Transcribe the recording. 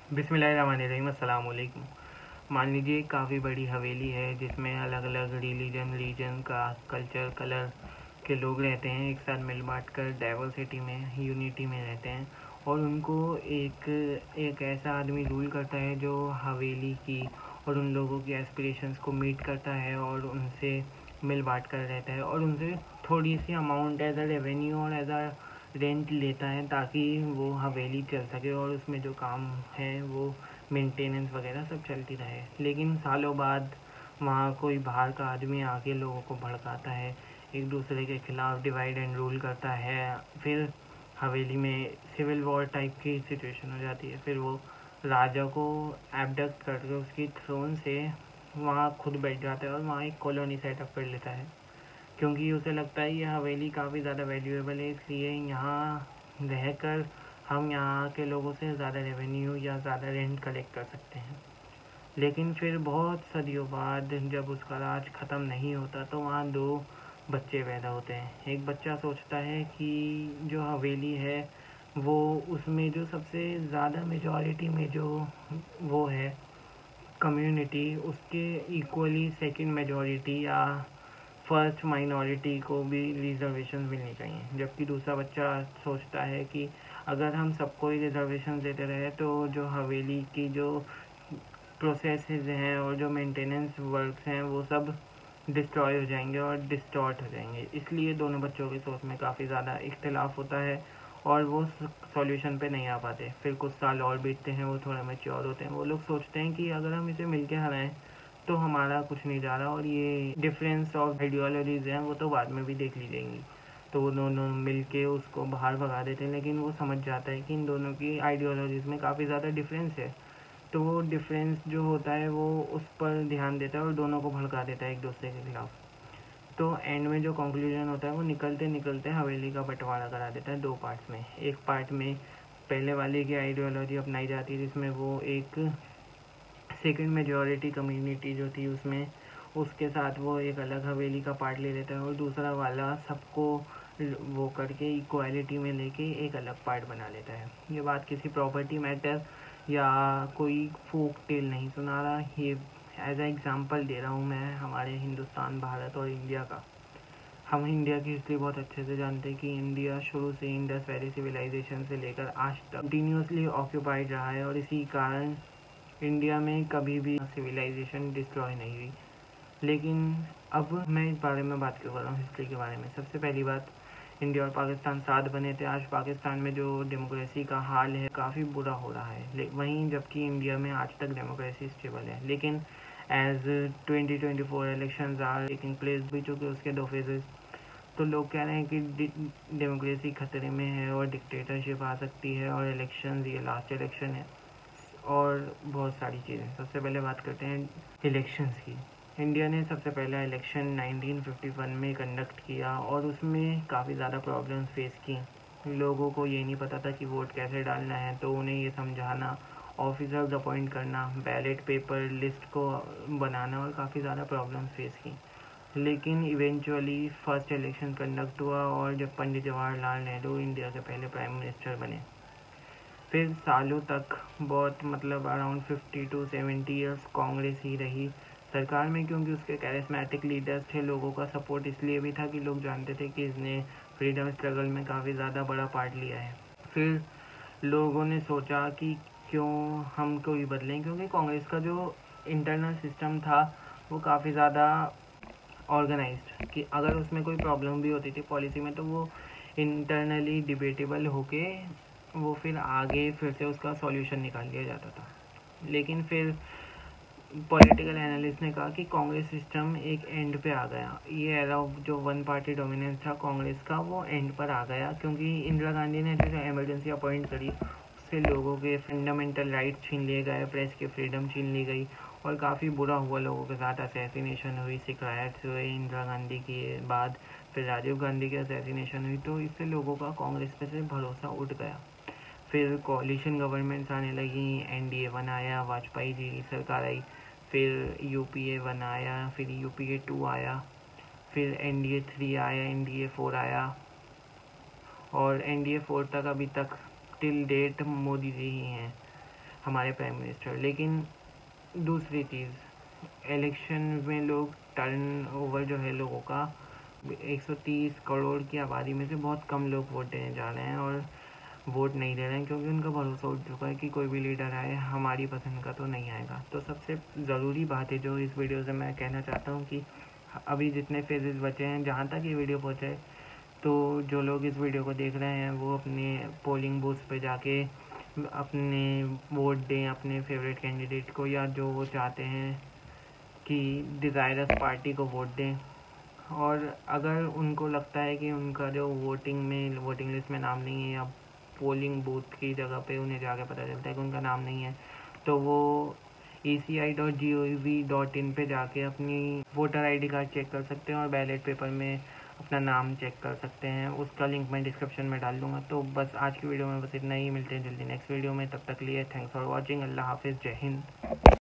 बिस्मिल्लाहिर्रहमानिर्रहीम, अस्सलाम वालेकुम। मान लीजिए काफ़ी बड़ी हवेली है जिसमें अलग अलग रीजन का कल्चर कलर के लोग रहते हैं, एक साथ मिल बांट कर डाइवर्सिटी में यूनिटी में रहते हैं। और उनको एक एक ऐसा आदमी रूल करता है जो हवेली की और उन लोगों की एस्पिरेशंस को मीट करता है और उनसे मिल बांट कर रहता है और उनसे थोड़ी सी अमाउंट एज अ रेवेन्यू और एज अ रेंट लेता है ताकि वो हवेली चल सके और उसमें जो काम है वो मेंटेनेंस वगैरह सब चलती रहे। लेकिन सालों बाद वहाँ कोई बाहर का आदमी आके लोगों को भड़काता है, एक दूसरे के खिलाफ डिवाइड एंड रूल करता है। फिर हवेली में सिविल वॉर टाइप की सिचुएशन हो जाती है। फिर वो राजा को एबडक्ट करके उसकी थ्रोन से वहाँ खुद बैठ जाता है और वहाँ एक कॉलोनी सेटअप कर लेता है, क्योंकि उसे लगता है ये हवेली काफ़ी ज़्यादा वैल्यूएबल है, इसलिए यहाँ रहकर हम यहाँ के लोगों से ज़्यादा रेवेन्यू या ज़्यादा रेंट कलेक्ट कर सकते हैं। लेकिन फिर बहुत सदियों बाद जब उसका राज ख़त्म नहीं होता तो वहाँ दो बच्चे पैदा होते हैं। एक बच्चा सोचता है कि जो हवेली है वो उसमें जो सबसे ज़्यादा मेजॉरिटी में जो वो है कम्युनिटी, उसके इक्वली सेकंड मेजॉरिटी या फर्स्ट माइनॉरिटी को भी रिजर्वेशन मिलनी चाहिए। जबकि दूसरा बच्चा सोचता है कि अगर हम सबको ही रिजर्वेशन देते रहे तो जो हवेली की जो प्रोसेसेस हैं और जो मेंटेनेंस वर्क्स हैं वो सब डिस्ट्रॉय हो जाएंगे और डिस्टॉर्ट हो जाएंगे। इसलिए दोनों बच्चों की सोच में काफ़ी ज़्यादा इख्तिलाफ होता है और वो सॉल्यूशन पे नहीं आ पाते। फिर कुछ साल और बीतते हैं, वो थोड़े मैच्योर होते हैं, वो लोग सोचते हैं कि अगर हम इसे मिलके हराएं तो हमारा कुछ नहीं जा रहा और ये डिफरेंस ऑफ आइडियोलॉजीज़ हैं वो तो बाद में भी देख ली जाएंगी। तो वो दोनों मिल के उसको बाहर भगा देते हैं। लेकिन वो समझ जाता है कि इन दोनों की आइडियोलॉजीज़ में काफ़ी ज़्यादा डिफरेंस है, तो वो डिफरेंस जो होता है वो उस पर ध्यान देता है और दोनों को भड़का देता है एक दूसरे के खिलाफ। तो एंड में जो कंक्लूजन होता है वो निकलते निकलते हवेली का बंटवारा करा देता है दो पार्ट्स में। एक पार्ट में पहले वाले की आइडियोलॉजी अपनाई जाती है जिसमें वो एक सेकंड मेजॉरिटी कम्युनिटी जो थी उसमें उसके साथ वो एक अलग हवेली का पार्ट ले लेता है और दूसरा वाला सबको वो करके इक्वालिटी में लेके एक अलग पार्ट बना लेता है। ये बात किसी प्रॉपर्टी मैटर या कोई फोक टेल नहीं सुना रहा, ये एज ए एग्जांपल दे रहा हूँ मैं हमारे हिंदुस्तान, भारत और इंडिया का। हम इंडिया की हिस्ट्री बहुत अच्छे से जानते हैं कि इंडिया शुरू से इंडस वैली सिविलाइजेशन से लेकर आज तक कंटिन्यूसली ऑक्यूपाइड रहा है और इसी कारण इंडिया में कभी भी सिविलाइजेशन डिस्ट्रॉय नहीं हुई। लेकिन अब मैं इस बारे में बात क्यों कर रहा हूँ, हिस्ट्री के बारे में। सबसे पहली बात, इंडिया और पाकिस्तान साथ बने थे। आज पाकिस्तान में जो डेमोक्रेसी का हाल है काफ़ी बुरा हो रहा है, वहीं जबकि इंडिया में आज तक डेमोक्रेसी स्टेबल है। लेकिन as 2024 elections are taking place, भी चुके उसके 2 फेजेस, तो लोग कह रहे हैं कि डेमोक्रेसी खतरे में है और डिक्टेटरशिप आ सकती है और इलेक्शन ये लास्ट इलेक्शन है और बहुत सारी चीज़ें। सबसे पहले बात करते हैं इलेक्शंस की। इंडिया ने सबसे पहला इलेक्शन 1951 में कंडक्ट किया और उसमें काफ़ी ज़्यादा प्रॉब्लम्स फेस की। लोगों को ये नहीं पता था कि वोट कैसे डालना है, तो उन्हें ये समझाना, ऑफिसर्स अपॉइंट करना, बैलेट पेपर लिस्ट को बनाना और काफ़ी ज़्यादा प्रॉब्लम्स फेस की। लेकिन इवेंचुअली फर्स्ट इलेक्शन कंडक्ट हुआ और जब पंडित जवाहरलाल नेहरू इंडिया के पहले प्राइम मिनिस्टर बने, फिर सालों तक बहुत अराउंड 50 to 70 ईयर्स कांग्रेस ही रही सरकार में, क्योंकि उसके कैरिस्मेटिक लीडर्स थे। लोगों का सपोर्ट इसलिए भी था कि लोग जानते थे कि इसने फ्रीडम स्ट्रगल में काफ़ी ज़्यादा बड़ा पार्ट लिया है। फिर लोगों ने सोचा कि क्यों हम कोई बदलें, क्योंकि कांग्रेस का जो इंटरनल सिस्टम था वो काफ़ी ज़्यादा ऑर्गेनाइज्ड, कि अगर उसमें कोई प्रॉब्लम भी होती थी पॉलिसी में तो वो इंटरनली डिबेटेबल होके वो फिर आगे फिर से उसका सॉल्यूशन निकाल लिया जाता था। लेकिन फिर पॉलिटिकल एनालिस्ट ने कहा कि कांग्रेस सिस्टम एक एंड पे आ गया, ये एरा जो वन पार्टी डोमिनेंस था कांग्रेस का वो एंड पर आ गया, क्योंकि इंदिरा गांधी ने जो एमरजेंसी अपॉइंट करी उससे लोगों के फंडामेंटल राइट छीन लिए गए, प्रेस की फ्रीडम छीन ली गई और काफ़ी बुरा हुआ। लोगों के साथ असैसिनेशन हुई, सिख राइट्स हुए इंदिरा गांधी के बाद, फिर राजीव गांधी की असैसिनेशन हुई, तो इससे लोगों का कांग्रेस पे से भरोसा उठ गया। फिर कोalition गवर्नमेंट्स आने लगी, NDA 1 आया, वाजपेयी जी की सरकार आई, फिर UPA 1 आया, फिर UPA 2 आया, फिर NDA 3 आया, NDA 4 आया और NDA 4 तक अभी तक टिल डेट मोदी जी ही हैं। हमारे प्राइम मिनिस्टर। लेकिन दूसरी चीज़, इलेक्शन में लोग टर्न ओवर जो है लोगों का 130 करोड़ की आबादी में से बहुत कम लोग वोट देने जा रहे हैं और वोट नहीं दे रहे हैं, क्योंकि उनका भरोसा उठ चुका है कि कोई भी लीडर आए हमारी पसंद का तो नहीं आएगा। तो सबसे ज़रूरी बात है जो इस वीडियो से मैं कहना चाहता हूँ कि अभी जितने फेजेस बचे हैं, जहाँ तक ये वीडियो पहुँचे, तो जो लोग इस वीडियो को देख रहे हैं वो अपने पोलिंग बूथ पे जाके अपने वोट दें अपने फेवरेट कैंडिडेट को, या जो वो चाहते हैं कि डिज़ायरस पार्टी को वोट दें। और अगर उनको लगता है कि उनका जो वोटिंग लिस्ट में नाम नहीं है, या पोलिंग बूथ की जगह पे उन्हें जाके पता चलता है कि उनका नाम नहीं है, तो वो eci.gov.in पे जाके अपनी वोटर आईडी कार्ड चेक कर सकते हैं और बैलेट पेपर में अपना नाम चेक कर सकते हैं। उसका लिंक मैं डिस्क्रिप्शन में डाल दूंगा। तो बस आज की वीडियो में बस इतना ही, मिलते हैं जल्दी नेक्स्ट वीडियो में। तब तक लिए थैंक्स फॉर वॉचिंग। अल्लाह हाफिज़, जय हिंद।